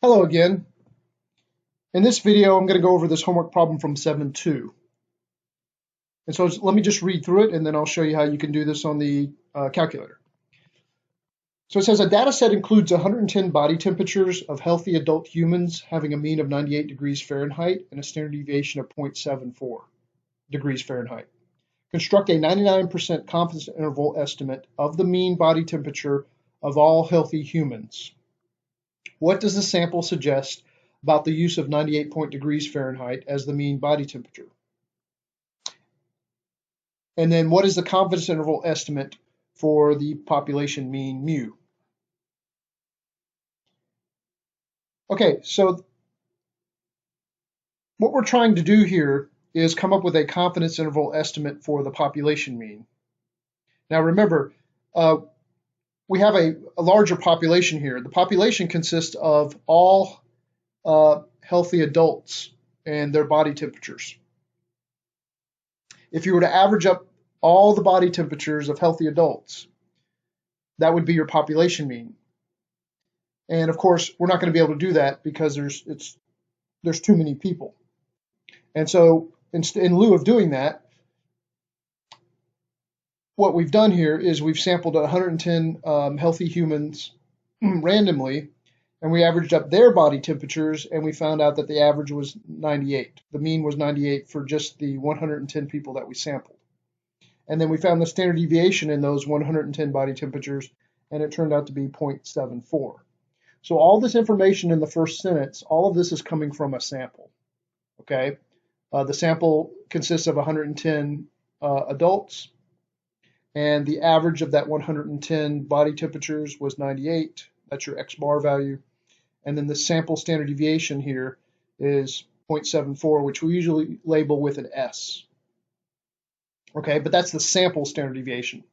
Hello again. In this video, I'm going to go over this homework problem from 7.2. And so let me just read through it, and then I'll show you how you can do this on the calculator. So it says a data set includes 110 body temperatures of healthy adult humans having a mean of 98 degrees Fahrenheit and a standard deviation of 0.74 degrees Fahrenheit. Construct a 99% confidence interval estimate of the mean body temperature of all healthy humans. What does the sample suggest about the use of 98 degrees Fahrenheit as the mean body temperature? And then what is the confidence interval estimate for the population mean mu? Okay, so what we're trying to do here is come up with a confidence interval estimate for the population mean. Now remember, we have a larger population here. The population consists of all healthy adults and their body temperatures. If you were to average up all the body temperatures of healthy adults, that would be your population mean. And of course, we're not going to be able to do that because there's too many people. And so in lieu of doing that, what we've done here is we've sampled 110 healthy humans randomly, and we averaged up their body temperatures, and we found out that the average was 98. The mean was 98 for just the 110 people that we sampled. And then we found the standard deviation in those 110 body temperatures, and it turned out to be 0.74. So all this information in the first sentence, all of this is coming from a sample. Okay, the sample consists of 110 adults, and the average of that 110 body temperatures was 98. That's your X bar value. And then the sample standard deviation here is 0.74, which we usually label with an S. Okay, but that's the sample standard deviation,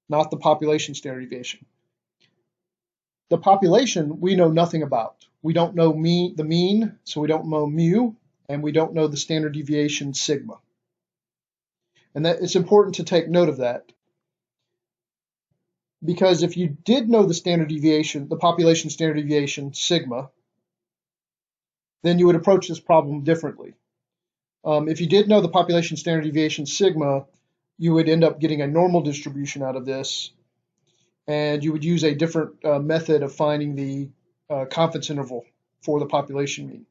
not the population standard deviation. The population we know nothing about. We don't know the mean, so we don't know mu, and we don't know the standard deviation sigma. And that it's important to take note of that, because if you did know the standard deviation, the population standard deviation sigma, then you would approach this problem differently. If you did know the population standard deviation sigma, you would end up getting a normal distribution out of this, and you would use a different method of finding the confidence interval for the population mean.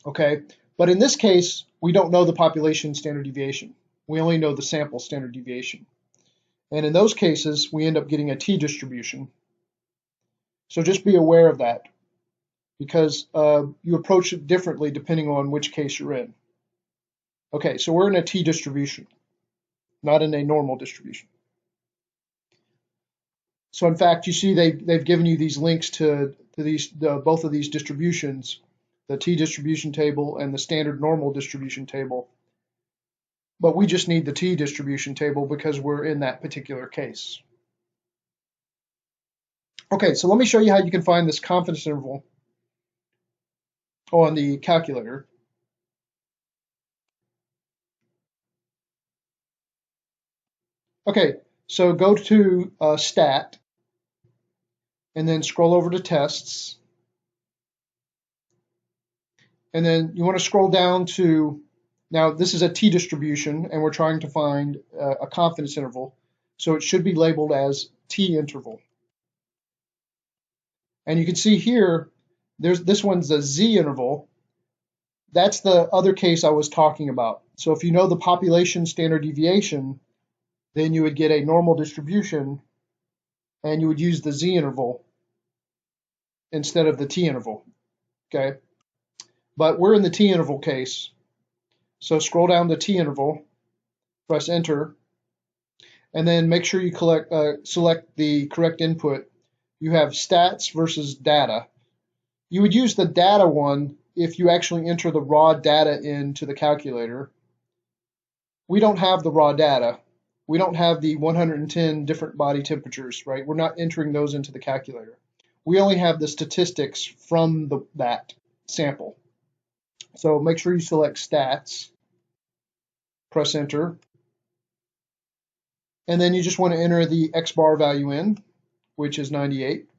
Okay, but in this case, we don't know the population standard deviation. We only know the sample standard deviation. And in those cases, we end up getting a t-distribution. So just be aware of that, because you approach it differently depending on which case you're in. Okay, so we're in a t-distribution, not in a normal distribution. So in fact, you see they've given you these links to both of these distributions, the t-distribution table and the standard normal distribution table. But we just need the t-distribution table because we're in that particular case. Okay, so let me show you how you can find this confidence interval on the calculator. Okay, so go to Stat, and then scroll over to Tests. And then you want to scroll down to, now this is a t-distribution, and we're trying to find a confidence interval. So it should be labeled as t-interval. And you can see here, this one's a z-interval. That's the other case I was talking about. So if you know the population standard deviation, then you would get a normal distribution, and you would use the z-interval instead of the t-interval. Okay, but we're in the t-interval case. So scroll down to t-interval, press enter, and then make sure you select the correct input. You have stats versus data. You would use the data one if you actually enter the raw data into the calculator. We don't have the raw data. We don't have the 110 different body temperatures, right? We're not entering those into the calculator. We only have the statistics from that sample. So make sure you select stats, press enter, and then you just want to enter the X bar value in, which is 98.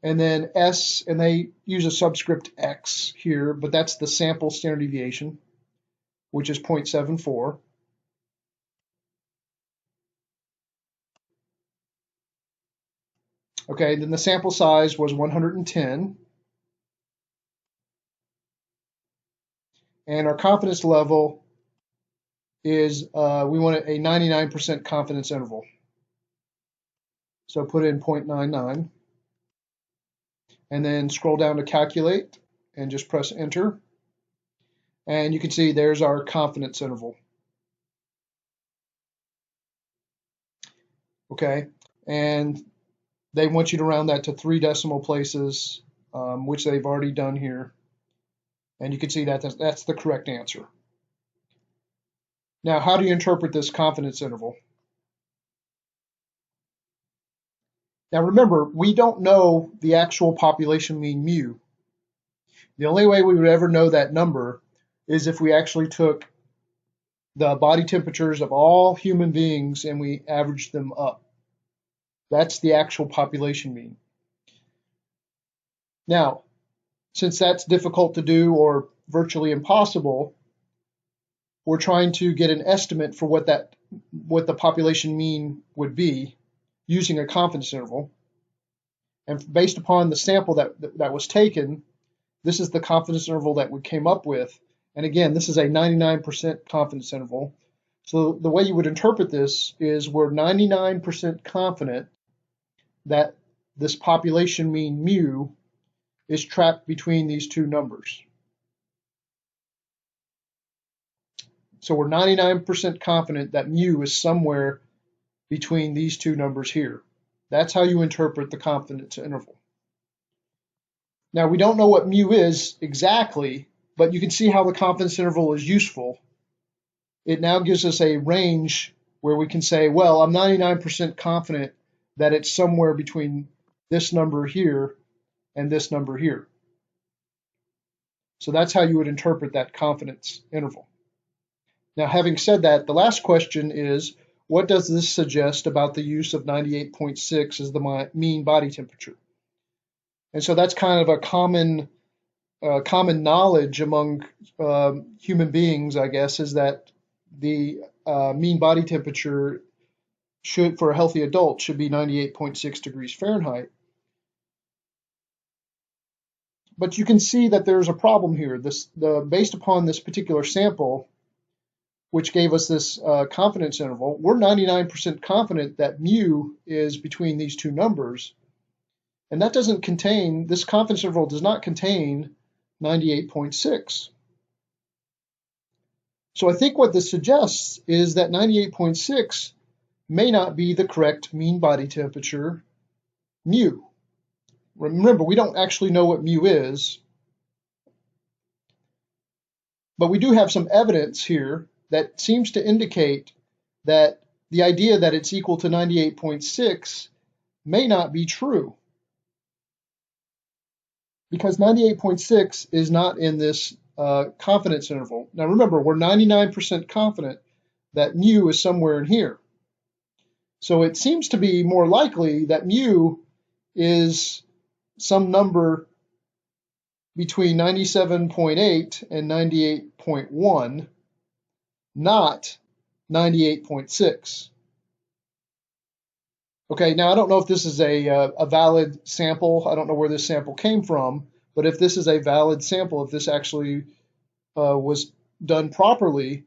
and then S, and they use a subscript X here, but that's the sample standard deviation, which is 0.74. Okay, then the sample size was 110. And our confidence level is, we want a 99% confidence interval. So put in 0.99. And then scroll down to calculate and just press enter. And you can see there's our confidence interval. Okay, and they want you to round that to 3 decimal places, which they've already done here. And you can see that that's the correct answer. Now, how do you interpret this confidence interval? Now remember, we don't know the actual population mean mu. The only way we would ever know that number is if we actually took the body temperatures of all human beings and we averaged them up. That's the actual population mean. Now, since that's difficult to do or virtually impossible, we're trying to get an estimate for what the population mean would be using a confidence interval. And based upon the sample that was taken, this is the confidence interval that we came up with. And again, this is a 99% confidence interval. So the way you would interpret this is we're 99% confident that this population mean mu is trapped between these two numbers. So we're 99% confident that mu is somewhere between these two numbers here. That's how you interpret the confidence interval. Now, we don't know what mu is exactly, but you can see how the confidence interval is useful. It now gives us a range where we can say, well, I'm 99% confident that it's somewhere between this number here and this number here. So that's how you would interpret that confidence interval. Now, having said that, the last question is, what does this suggest about the use of 98.6 as the mean body temperature? And so that's kind of a common knowledge among human beings, I guess, is that the mean body temperature for a healthy adult should be 98.6 degrees Fahrenheit. But you can see that there's a problem here. Based upon this particular sample, which gave us this confidence interval, we're 99% confident that mu is between these two numbers. And that doesn't contain, this confidence interval does not contain 98.6. So I think what this suggests is that 98.6 may not be the correct mean body temperature mu. Remember, we don't actually know what mu is, but we do have some evidence here that seems to indicate that the idea that it's equal to 98.6 may not be true, because 98.6 is not in this confidence interval. Now remember, we're 99% confident that mu is somewhere in here. So it seems to be more likely that mu is some number between 97.8 and 98.1, not 98.6. Okay, now I don't know if this is a valid sample. I don't know where this sample came from, but if this is a valid sample, if this actually was done properly,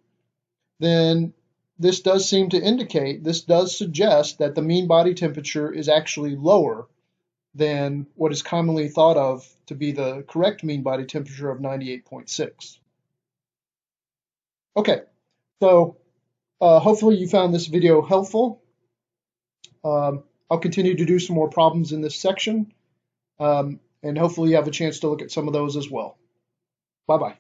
then this does seem to indicate, this does suggest that the mean body temperature is actually lower than what is commonly thought of to be the correct mean body temperature of 98.6. Okay, so hopefully you found this video helpful. I'll continue to do some more problems in this section, and hopefully you have a chance to look at some of those as well. Bye-bye.